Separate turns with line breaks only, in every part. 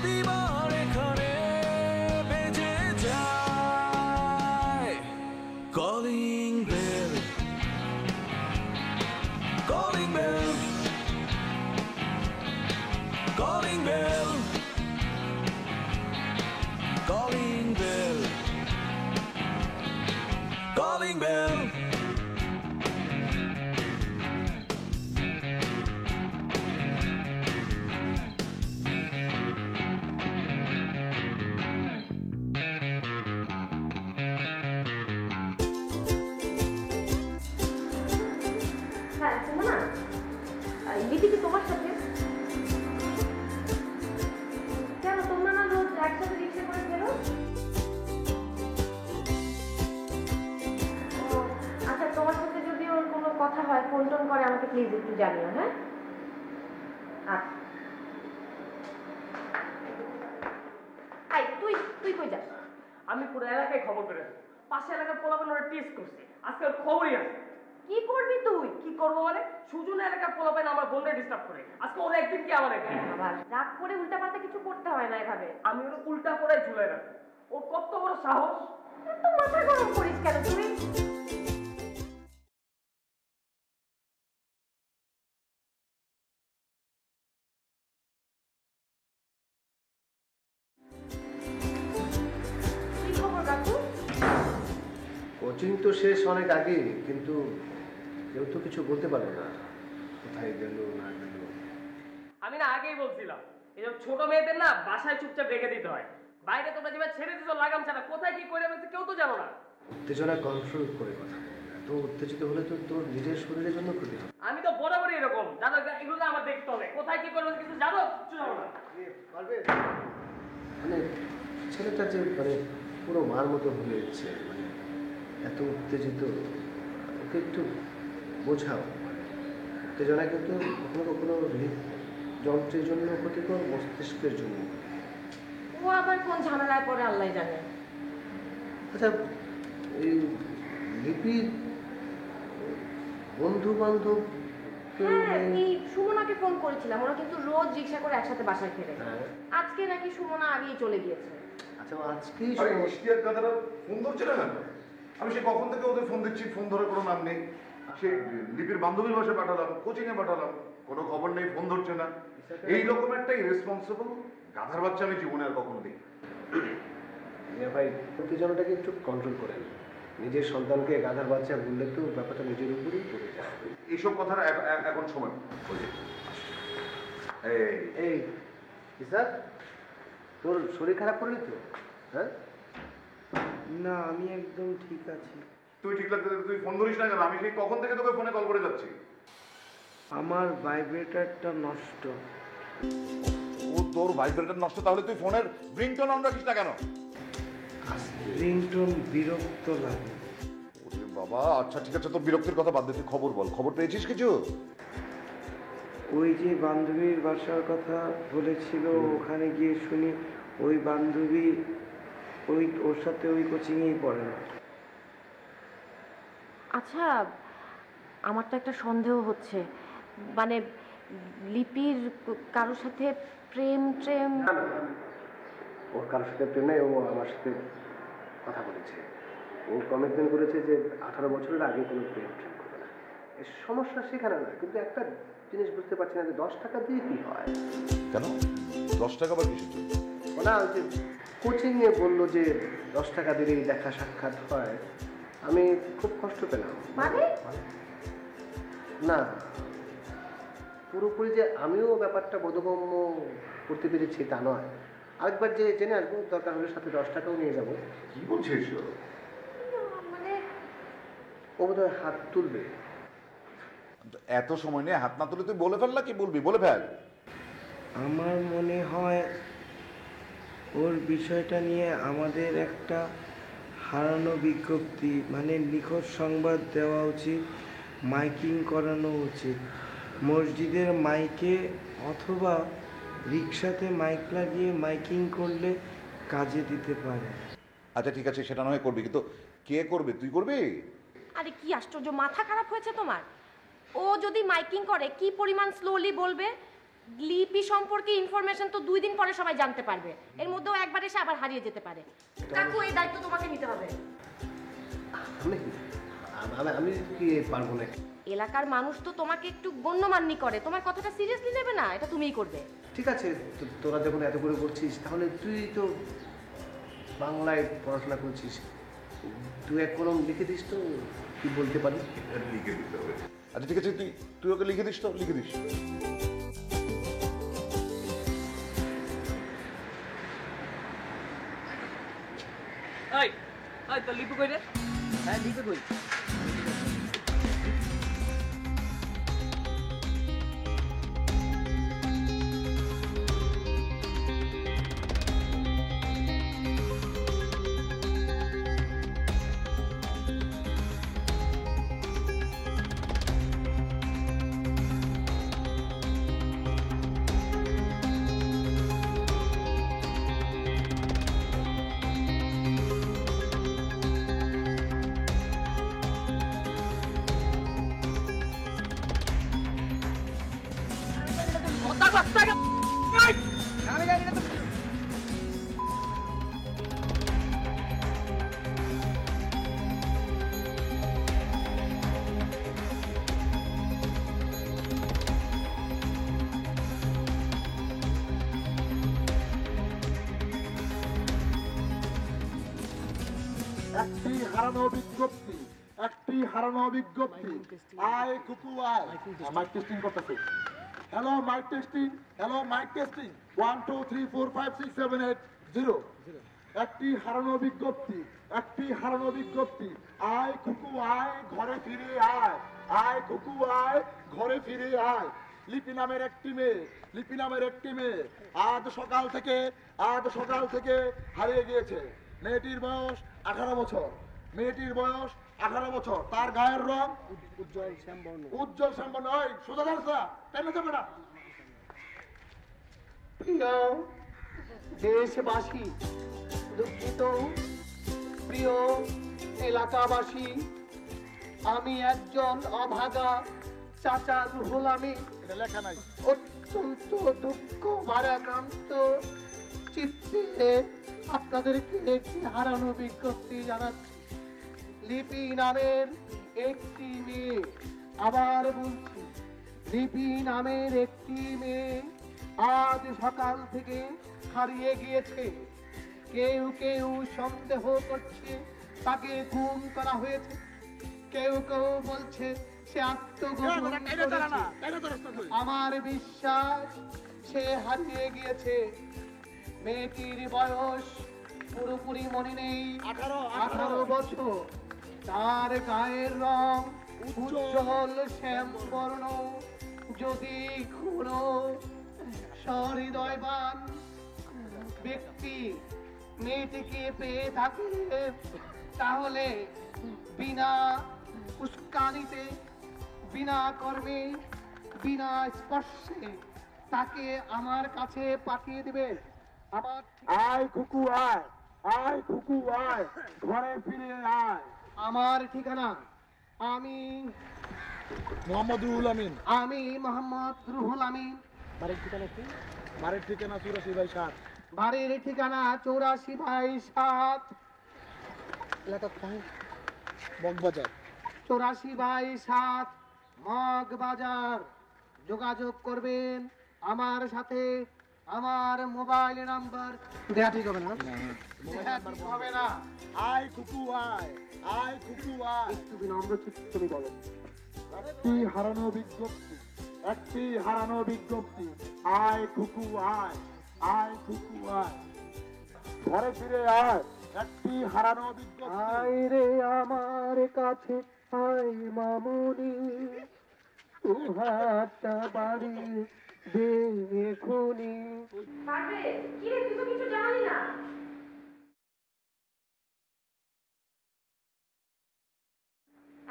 প্রতিবার এখানে বেজে যায় calling bell, calling bell, calling bell, calling bell, calling bell.
Lipi কি তোমার সাথে? কেন তোমরা না রোজ একসাথে রিক্সা করে ফেরো? আচ্ছা, তোমার সাথে যদি ওর কোনো কথা হয় ফোন টোন করে আমাকে প্লিজ একটু জানিও। হ্যাঁ, আচ্ছা। তুই তুই কই যাস?
আমি পুরো এলাকায় খবর করে দেবো। পাশে এলাকার পোলাপান ওরা টেস্ট করছে, আজকে ওর খবরই আছে।
কি করবি তুই?
কি করবো মানে? সুজন এলাকার পোলাপান আমার বোনকে ডিস্টার্ব করে, আজকে ওরা একদিন কি আমার একদিন।
আবার রাগ করে উল্টাপাল্টা কিছু করতে হয় না এভাবে।
আমি ওর উল্টা করে ঝুলে রাখবো। ওর কত বড় সাহস!
তো মাথা গরম করিস কেন তুই? কি খবর কাকু?
কোচিং তো শেষ অনেক আগে, কিন্তু কেউ তো কিছু বলতে পারে না কোথায় গেল না গেল।
আমি না আগেই বলছিলাম, এইসব ছোট মেয়েদের না বাসায় চুপচাপ রেখে দিতে হয়। বাইরে তোমরা যেভাবে ছেড়ে দিচ্ছ লাগাম ছাড়া, কোথায় কি করে ফেলছে কেউ তো জানো না।
উত্তেজনা কন্ট্রোল করে কথা বল। এত উত্তেজিত হলে তো তোর নিজের শরীরের জন্য ক্ষতি হবে।
আমি তো বরাবরই এরকম, জানো, এগুলো না আমার দেখতে হবে। কোথায় কি করবে কিছু জানো? কিছু জানো না।
মানে ছেলেটা যে মানে পুরো মার মতো হয়ে যাচ্ছে, মানে এত উত্তেজিত, ওকে একটু বোঝাও। উত্তেজনা কিন্তু কখনো কখনো যন্ত্রের জন্য ক্ষতিকর, মস্তিষ্কের জন্য।
ও আবার কোন ঝামেলায় পড়ে আল্লাহ জানে।
আচ্ছা, এই লিপির বন্ধু বান্ধব?
হ্যাঁ, এই সুমনাকে ফোন করেছিলাম, ওরা কিন্তু রোজ রিক্সা করে একসাথে বাসায় ফেরে। আজকে নাকি সুমনা আগেই চলে গিয়েছে।
আচ্ছা, আজকেই
ইশতিয়াক দাদারা ফোন ধরছে না কেন? আমি সে কখন থেকে ওদের ফোন দিচ্ছি, ফোন ধরার কোনো নাম নেই। সে লিপির বান্ধবীর বাসায় পাঠালাম, কোচিং এ পাঠালাম, কোনো খবর নেই, ফোন ধরছে না। এই রকম একটা ইরেসপন্সিবল গাধার বাচ্চা আমি জীবনে আর কখনো দিই।
ভাই, উত্তেজনাটাকে একটু কন্ট্রোল করেন। নিজের সন্তানকে গাধার বাচ্চা বললে তো ব্যাপারটা নিজের উপরেই পড়ে যায়।
এইসব কথার এখন সময়
এই স্যার, তোর শরীর খারাপ করলি তো? হ্যাঁ,
না, আমি একদম ঠিক আছি।
তুই ঠিক লাগতে তুই ফোন ধরিস না কেন? আমি সেই কখন থেকে তোকে ফোনে কল করে যাচ্ছি।
আমার ভাইব্রেটরটা নষ্ট।
ও তোর ভাইব্রেটর নষ্ট, তাহলে তুই ফোনের রিংটোন অন রাখিস না কেন?
রিংটোন বিরক্ত লাগে।
ওরে বাবা, আচ্ছা ঠিক আছে, তোর বিরক্তির কথা বাদ দে, তুই খবর বল। খবর পেয়েছিস কিছু?
ওই যে বান্ধবীর বাসার কথা বলেছিল, ওখানে গিয়ে শুনি ওই বান্ধবী ওর সাথে ওই কোচিংয়েই পড়ে না।
আচ্ছা, আমার তো একটা সন্দেহ হচ্ছে, মানে লিপির কারোর সাথে প্রেম ট্রেম?
ওর কারোর সাথে প্রেমে ও আমার সাথে কথা বলেছে। ও কমিটমেন্ট করেছে যে 18 বছরের আগে কোনো প্রেম করবে না। এর সমস্যা সেখানে না, কিন্তু একটা জিনিস বুঝতে পারছি না যে 10 টাকা দিয়ে কি হয়।
কেন 10 টাকা আবার কিছু?
না, ওই যে কোচিংয়ে বললো যে 10 টাকা দিলেই দেখা সাক্ষাৎ হয়। আমি খুব কষ্ট পেলাম।
মানে?
না, পুরোপুরি যে আমিও ব্যাপারটা বোধগম্য করতে পেরেছি তা নয়। আরেকবার যে জেনে আসবো, দরকার হলে সাথে 10 টাকাও নিয়ে যাবো।
কি বলছিস?
মানে
ও বোধহয় হাত তুলবে।
এত সময় নিয়ে হাত না তুলে তুই বলে ফেল না, কি বলবি বলে ফেল।
আমার মনে হয় ওর বিষয়টা নিয়ে আমাদের একটা হারানো বিজ্ঞপ্তি, মানে নিখোঁজ সংবাদ দেওয়া উচিত, মাইকিং করানো উচিত মসজিদের মাইকে, অথবা রিক্সাতে মাইক লাগিয়ে মাইকিং করলে কাজে দিতে পারে।
আচ্ছা ঠিক আছে, সেটা নয় করবি, কিন্তু কে করবে? তুই করবি?
আরে কি আশ্চর্য, মাথা খারাপ হয়েছে তোমার? ও যদি মাইকিং করে কি পরিমাণ স্লোলি বলবে? লিপি সম্পর্কে ইনফরমেশন তো 2 দিন পরে সবাই জানতে পারবে, এর মধ্যেও একবার এসে আবার হারিয়ে যেতে পারে। কাকু এই দায়িত্ব তোমাকে নিতে হবে।
আমি আমি কি পারবো না?
এলাকার মানুষ তো তোমাকে একটু গণ্যমান্য করে, তোমার কথাটা সিরিয়াসলি নেবে না, এটা তুমিই করবে।
ঠিক আছে, তোরা যখন এত করে করছিস তাহলে তুই তো বাংলায় পড়াশোনা করছিস, তুই এক কলম লিখে দিস তো, কি বলতে পারি?
লিখে দিতে হবে। আচ্ছা ঠিক আছে, তুই ওকে লিখে দিস তো, লিখে দিস।
এই এই তো লিপু কই রে? হ্যাঁ লিপু কই?
একটি হারানো বিজ্ঞপ্তি, একটি হারানো বিজ্ঞপ্তি। আয় কুকু আয়। মাইক টেস্টিং করতেছে। Hello mic testing, hello mic testing. 1 2 3 4 5 6 7 8 0। একটি হারানো বিজ্ঞপ্তি, একটি হারানো বিজ্ঞপ্তি। আয় কুকু আয়, ঘরে ফিরে আয়। আয় কুকু আয়, ঘরে ফিরে আয়। লিপি নামের একটি মেয়ে, লিপি নামের একটি মেয়ে আজ সকাল থেকে হারিয়ে গিয়েছে। মেয়েটির বয়স 18 বছর, মেয়েটির বয়স 18 বছর। তার গায়ের রং উজ্জ্বল শ্যামবর্ণ। উজ্জ্বল শ্যামবর্ণ। ওই সোজা দাঁড়া, টেনে যাবে না। প্রিয় দেশবাসী, দুঃখিত প্রিয় এলাকাবাসী, আমি একজন অভাগা চাচা রুহুল আমিন লেখা নাই অত্যন্ত দুঃখ ভারাক্রান্ত চিত্তে আপনাদেরকে একটি হারানো বিজ্ঞপ্তি জানাচ্ছি। লিপি নামের একটি মেয়ে, আবার বলছি, লিপি নামের একটি মেয়ে আজ সকাল থেকে হারিয়ে গিয়েছে। কেউ কেউ সন্দেহ করছে তাকে খুন করা হয়েছে, কেউ কেউ বলছে সে আত্মগোপন করেছে। আমার বিশ্বাস সে হারিয়ে গিয়েছে। মেয়েটির বয়স পুরোপুরি মনে নেই, 18 বছর। তার গায়ের রং উজ্জ্বল শ্যামবর্ণ। যদি কোনো সহৃদয়বান ব্যক্তি মেয়েটিকে পেয়ে থাকে তাহলে বিনা উস্কানিতে, বিনা কর্মে, বিনা স্পর্শে তাকে আমার কাছে পাঠিয়ে দিবে। আমার আয় কুকু আয়, আয় কুকু আয়, ঘরে ফিরে আয়। আমার ঠিকানা আমি মোহাম্মদ রুহুল আমিন। আমি মোহাম্মদ রুহুল আমিন। বাড়ির ঠিকানা কি? বাড়ির ঠিকানা 84/7। বাড়ির ঠিকানা 84/7। এলাকা কোথায়? মগবাজার। 84/7 মগবাজার। যোগাযোগ করবেন আমার সাথে। আমার মোবাইল নাম্বার দেয়া ঠিক হবে না? দেয়া ঠিক হবে না। আয় কুকু আয়, আয় কুকু আয়। একটু বিনম্র তুমি বলো। একটি হারানো বিজ্ঞপ্তি, একটি হারানো বিজ্ঞপ্তি। আয় কুকু আয়, আয় কুকু আয়, ঘরে ফিরে আয়। একটি হারানো বিজ্ঞপ্তি। আয় রে আমার কাছে আয় মামুনি, হাতটা বাড়ি দেখুনি।
পারবে কি রে, তুই তো কিছু জানালি না।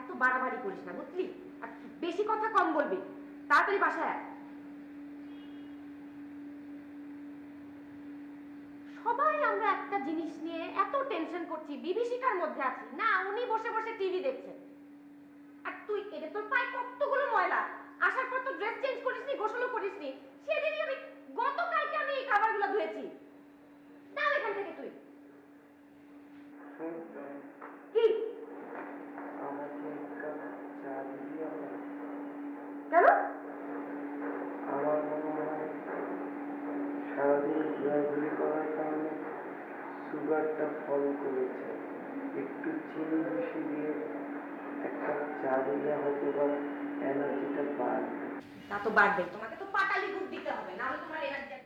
এত বাড়াবাড়ি করিস না বুঝলি, আর বেশি কথা কম বলবি। তাড়াতাড়ি বাসায় আয়। সবাই আমরা একটা জিনিস নিয়ে এত টেনশন করছি, বিভীষিকার মধ্যে আছি না। উনি বসে বসে টিভি দেখছেন, আর তুই এটা তোর পায়ে কতগুলো ময়লা। আসার পর তো ড্রেস চেঞ্জ করিসনি, গোসলও করিসনি, সেদিনই আমি গতকালকে আমি এই খাবারগুলো ধুয়েছি। নাও এখান থেকে তুই। কি?
আমাকে এক কাপ চা দিবি আমার?
কেন?
আমার মনে হয় সারাদিন ঘোরাঘুরি করার কারণে সুগারটা ফল করেছে। একটু চিনি বেশি দিয়ে এক কাপ চা দিলে হয়তো বা এনার্জিটা বাড়বে।
তা তো বাড়বে, তোমাকে তো পাটালি গুড় দিতে হবে, না হলে তোমার এনার্জি।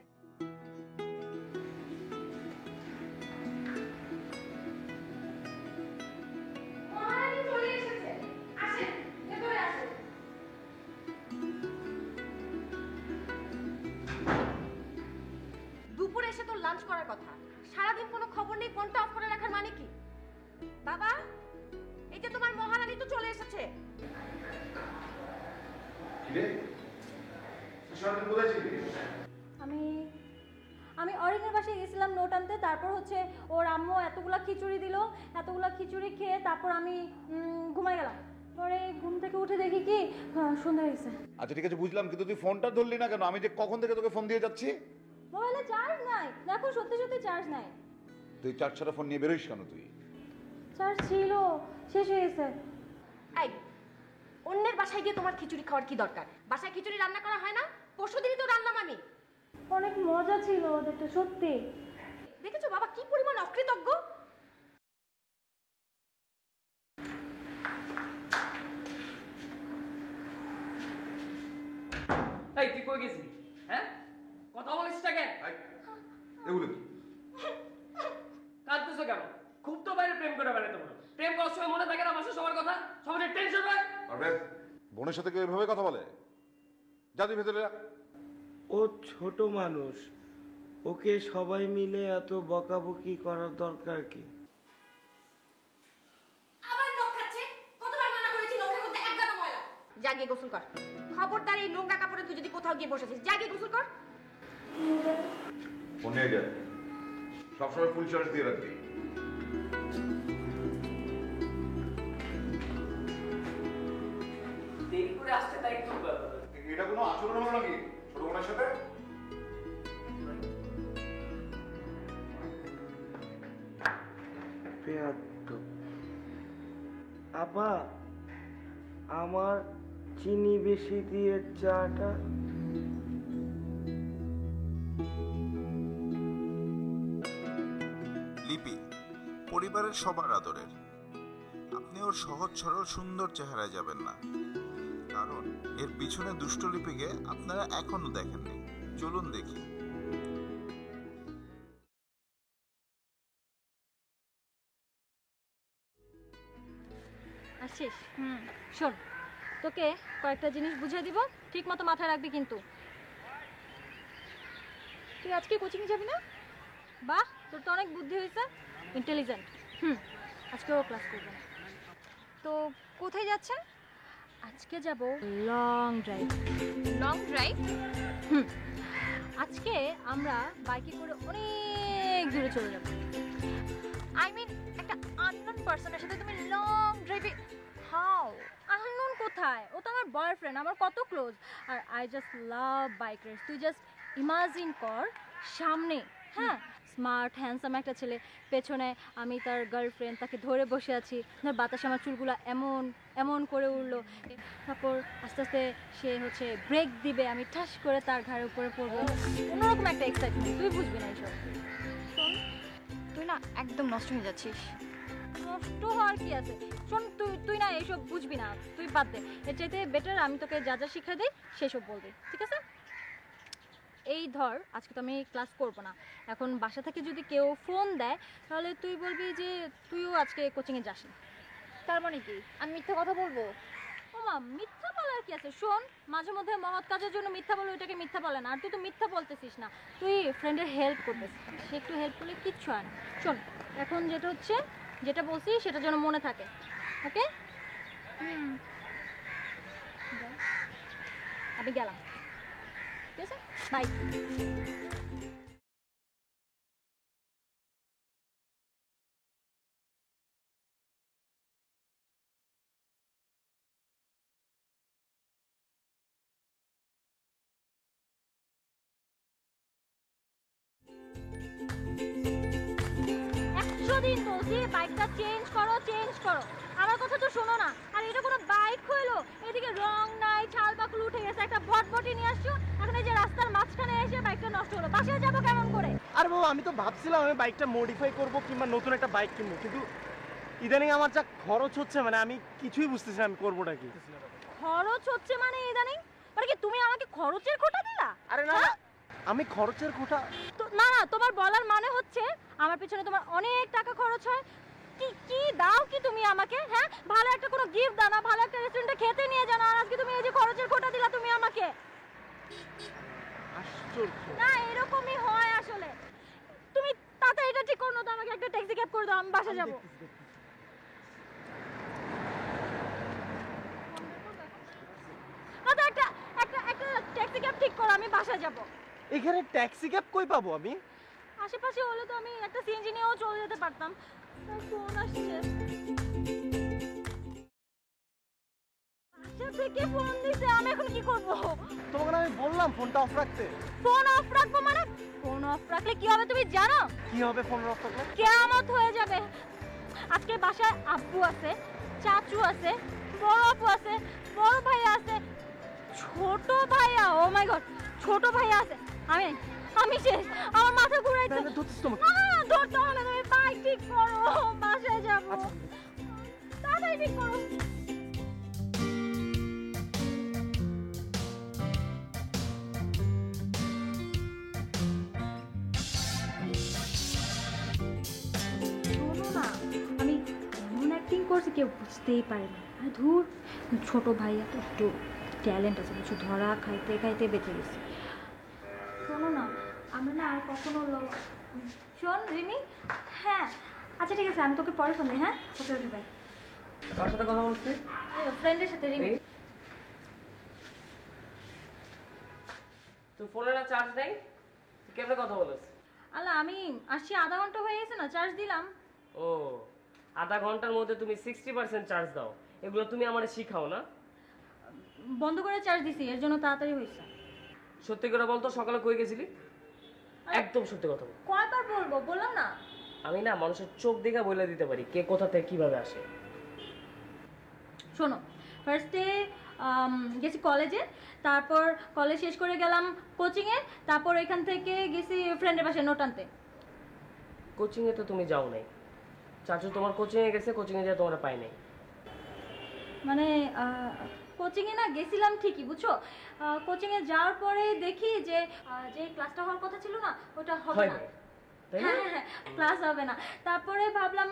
মহারানী চলে এসেছে, আসেন ভেতরে আসেন। দুপুরে এসে তো লাঞ্চ করার কথা, সারাদিন কোনো খবর নেই, ফোনটা অফ করে রাখার মানে কি? বাবা, এই যে তোমার মহারানী তো চলে এসেছে।
কিরে তুই সারাদিন কোথায় ছিলি?
আমি অরিনের বাসায় গেছিলাম নোট আনতে, তারপর হচ্ছে ওর আম্মু এতগুলা খিচুড়ি দিল, এতগুলা খিচুড়ি খেয়ে তারপর আমি ঘুমাই গেলাম। পরে ঘুম থেকে উঠে দেখি কি সন্ধ্যা হয়ে গেছে।
আচ্ছা ঠিক আছে বুঝলাম, কিন্তু তুই ফোনটা ধরলি না কেন? আমি যে কখন থেকে তোকে ফোন দিয়ে যাচ্ছি।
মোবাইলে চার্জ নাই, দেখো সত্যি সত্যি চার্জ নাই।
তুই চার্জ ছাড়া ফোন নিয়ে বেরোইস কেন তুই?
চার্জ ছিল, শেষ হয়ে গেছে।
এই, অন্যের বাসায় গিয়ে তোমার খিচুড়ি খাওয়ার কি দরকার? বাসায় খিচুড়ি রান্না করা হয় না? পরশুদিনই তো রান্নাম আমি।
অনেক মজা ছিল ওদেরটা, সত্যি।
দেখেছো বাবা কি পরিমাণ অকৃতজ্ঞ?
এই তুই কই গেছিলি? হ্যাঁ, কথা বলিস না কেন?
এগুলো কি?
কাঁদতেছো কেন? খুব তো বাইরে প্রেম করে বেড়াতে পারো। প্রেম করার সময় মনে থাকে না বাসা সবার কথা? সবার টেনশন হয়।
পারভেজ, বোনের সাথে কেউ এভাবে কথা বলে? যা তুই ভেতরে যা।
ও ছোট মানুষ, ওকে সবাই মিলে এত বকাবকি করার দরকার কি?
আবার নখ খাচ্ছে। কতবার মানা করেছি নখের মধ্যে এক গাদা ময়লা। যা গিয়ে গোসল কর। খবরদার এই নোংরা কাপড়ে তুই যদি কোথাও গিয়ে বসেছিস, যা গিয়ে গোসল কর।
ফোন নিয়ে যা, সবসময় ফুল চার্জ দিয়ে রাখবি।
দেরি করে আসছে তাই একটু
এটা কোনো আচরণ হলো নাকি ছোট বোনের সাথে?
বেয়াদ্দপ। আপা, আমার চিনি বেশি দিয়ে চাটা।
লিপি পরিবারের সবার আদরের। আপনি ওর সহজ সরল সুন্দর চেহারায় যাবেন না, কারণ এর পিছনে দুষ্ট লিপিকে আপনারা এখনো দেখেননি। চলুন দেখি।
আসছিস? শোন, তোকে কয়েকটা জিনিস বুঝিয়ে দিব, ঠিক মতো মাথায় রাখবি কিন্তু। তুই আজকে কোচিং যাবি না? বাহ, তোর তো অনেক বুদ্ধি হয়েছে, ইন্টেলিজেন্ট। আজকেও ক্লাস করবো না। তো কোথায় যাচ্ছেন? আজকে যাব লং ড্রাইভ। Long drive? আজকে আমরা বাইকে করে অনেক দূরে চলে যাব। আই মিন একটা আননোন পারসনের সাথে তুমি লং ড্রাইভে? হাউ আননোন কোথায়? ও তো আমার বয়ফ্রেন্ড, আমার কত ক্লোজ। আর I just love bike race. তুই জাস্ট ইমাজিন কর, সামনে স্মার্ট হ্যান্ডসাম একটা ছেলে, পেছনে আমি তার গার্লফ্রেন্ড, তাকে ধরে বসে আছি, ধর বাতাসে আমার চুলগুলো এমন এমন করে উঠলো, তারপর আস্তে আস্তে সে হচ্ছে ব্রেক দিবে, আমি ঠাস করে তার ঘাড়ের উপরে পড়বো। অন্যরকম একটা এক্সাইটমেন্ট, তুই বুঝবি না এইসব। শোন,
তুই না একদম নষ্ট হয়ে যাচ্ছিস।
নষ্ট হওয়ার কি আছে? শোন, তুই না এইসব বুঝবি না, তুই বাদ দে। এর চাইতে বেটার আমি তোকে যা যা শিক্ষা দিই সেসব বলবি, ঠিক আছে? এই ধর, আজকে তো আমি ক্লাস করবো না। এখন বাসা থেকে যদি কেউ ফোন দেয় তাহলে তুই বলবি যে তুইও আজকে কোচিংয়ে যাসনি।
তার মানে কি আমি মিথ্যা কথা বলবো?
ও মা, মিথ্যা বলার কি আছে? শোন, মাঝে মধ্যে মহৎ কাজের জন্য মিথ্যা বলে ওইটাকে মিথ্যা বলে না। আর তুই তো মিথ্যা বলতেছিস না, তুই ফ্রেন্ডের হেল্প করতেছিস। সে একটু হেল্প করলে কিচ্ছু হয় না। শোন, এখন যেটা হচ্ছে, যেটা বলছি সেটা যেন মনে থাকে, ওকে? আমি গেলাম, ঠিক আছে? বাই। কতদিন বলছি বাইকটা চেঞ্জ করো। আমার কথা তো শোনো না। আর এটা কোনো বাইক হইলো? এদিকে রং নাই, ছাল পাকুল উঠে গেছে, একটা ভটভটি নিয়ে আসছো, এখন এই যে রাস্তার মাঝখানে এসে বাইকটা নষ্ট হলো। বাসায় যাবো কেমন করে?
আর বাবা আমি তো ভাবছিলাম আমি বাইকটা মডিফাই করব কিংবা নতুন একটা বাইক কিনবো, কিন্তু ইদানিং আমার যা খরচ হচ্ছে মানে আমি কিছুই বুঝতেছি না আমি করবোটা কি।
খরচ হচ্ছে মানে ইদানিং? মানে কি তুমি আমাকে খরচের খোঁটা দিলা?
আরে না আমি খরচের খোঁটা
না না, তোমার বলার মানে হচ্ছে আমার পিছনে তোমার অনেক টাকা খরচ হয়। কি দাও কি তুমি আমাকে? হ্যাঁ, ভালো একটা কোনো গিফট দাও না, ভালো একটা রেস্টুরেন্টে খেতে নিয়ে যাও না, আর আজকে তুমি এই যে খরচের খোঁটা দিলা তুমি আমাকে।
আশ্চর্য।
না এরকমই হয় আসলে। তুমি তাড়াতাড়ি এটা ঠিক করো তো, আমাকে একটা ট্যাক্সি ক্যাব করে দাও, আমি বাসা যাব। আচ্ছা একটা একটা একটা ট্যাক্সি ক্যাব ঠিক করো, আমি বাসা যাব।
এখানে ট্যাক্সি ক্যাব কই পাবো আমি?
আশেপাশে হলে তো আমি একটা সিএনজি নিয়েও চলে যেতে পারতাম। ফোন আসছে, বাসা থেকে ফোন দিছে, আমি এখন কি করব?
তোমাকে আমি বললাম ফোনটা অফ রাখতে।
ফোন অফ রাখবো মানে? ফোন অফ রাখলে কি হবে তুমি জানো?
কি হবে ফোন অফ রাখলে?
কিয়ামত হয়ে যাবে। আজকে বাসায় আব্বু আছে, চাচু আছে, বড় আপু আছে, বড় ভাইয়া আছে, ছোট ভাইয়া, ও মাই গড, ছোট ভাইয়া আছে। আমি শেষ, আমার মাথা ঘুরাইছে। না ধরতে হবে না, তুমি বাইক ঠিক করো, বাসায় যাবো। তাড়াতাড়ি ঠিক করো। শোনো না, আমি এমন অ্যাক্টিং করছি কেউ বুঝতেই পারেনি। আর ধুর, ছোট ভাইয়া তো একটু ট্যালেন্ট আছে, কিছু ধরা খাইতে খাইতে বেঁচে গেছে। শোনো না, আমরা না আর কখনো শোন রিমি। হ্যাঁ আচ্ছা ঠিক আছে, আমি তোকে পরে ফোন দিই। হ্যাঁ ওকে ওকে বাই।
কার সাথে কথা বলছিস?
ফ্রেন্ডের সাথে রিমি।
তুই ফোনে না চার্জ নেই, কেমনে কথা বলিস?
আল্লাহ আমি আসছি, আধা ঘন্টা হয়ে গেছে না, চার্জ দিলাম।
ও আধা ঘন্টার মধ্যে তুমি 60% চার্জ দাও, এগুলো তুমি আমারে শিখাও না?
বন্ধ করে চার্জ দিছি, এর জন্য তাড়াতাড়ি হয়েছে।
সত্যি করে বলতো সকালে কই গেছিলি? একদম সত্যি কথা বল।
কয়বার বলবো, বললাম না?
আমি না মানুষের চোখ দেখে বলে দিতে পারি কে কোথা থেকে কিভাবে আসে।
শোনো, ফার্স্টে গেছি কলেজে, তারপর কলেজ শেষ করে গেলাম কোচিংয়ে, তারপর এখান থেকে গেছি ফ্রেন্ডের বাসায় নোট আনতে।
কোচিংয়ে তো তুমি যাও নাই, চাচু তোমার কোচিংয়ে গেছে, কোচিংয়ে যা তোমরা পাই নাই।
মানে কোচিংয়ে না গেছিলাম ঠিকই, বুঝছো, কোচিংয়ে যাওয়ার পরে দেখি যে যে ক্লাসটা হওয়ার কথা ছিল না ওটা হবে না। হ্যাঁ ক্লাস হবে না। তারপরে ভাবলাম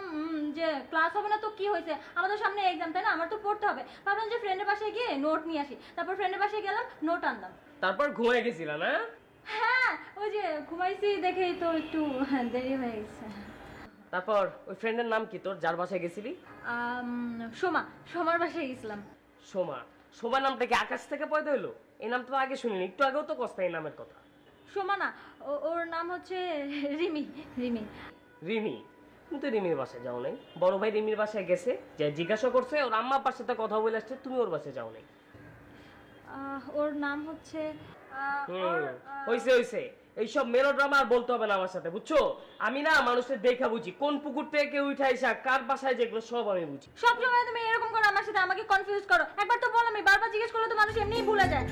যে ক্লাস হবে না তো কি হয়েছে, আমাদের সামনে এক্সাম, তাই না, আমার তো পড়তে হবে। ভাবলাম যে ফ্রেন্ডের বাসায় গিয়ে নোট নিয়ে আসি। তারপর ফ্রেন্ডের বাসায় গেলাম, নোট আনলাম।
তারপর ঘুমিয়ে গেছিলা না?
হ্যাঁ ওই যে ঘুমাইছি দেখেই তো একটু দেরি হয়ে গেছে।
তারপর ওই ফ্রেন্ডের নাম কি তোর, যার বাসায় গেছিলি?
সোমার বাসায় গেছিলাম।
সোমা নামটা কি আকাশ থেকে পয়দা হইলো? এই নাম তো আগে শুনিনি, একটু আগেও তো কষ্ট এই নামের কথা।
সোমা না, ওর নাম হচ্ছে রিমি।
রিমি? তুমি তো রিমির বাসায় যাও নাই। বড় ভাই রিমির বাসায় গেছে, যে জিজ্ঞাসা করছে ওর আম্মা আব্বার সাথে কথা বলে আসছে, তুমি ওর বাসায় যাও নাই।
ওর নাম হচ্ছে
হইছে এইসব মেলোড্রামা আর বলতে হবে না আমার সাথে, বুঝছো? আমি না মানুষের দেখা বুঝি, কোন পুকুর থেকে কেউ উঠে আসা কার বাসায়, যেগুলো সব আমি বুঝি।
সব সময় তুমি এরকম করো আমার সাথে, আমাকে কনফিউজ করো। একবার তো বলো, আমি বারবার জিজ্ঞেস করলে তো মানুষ এমনিই ভুলে যায়।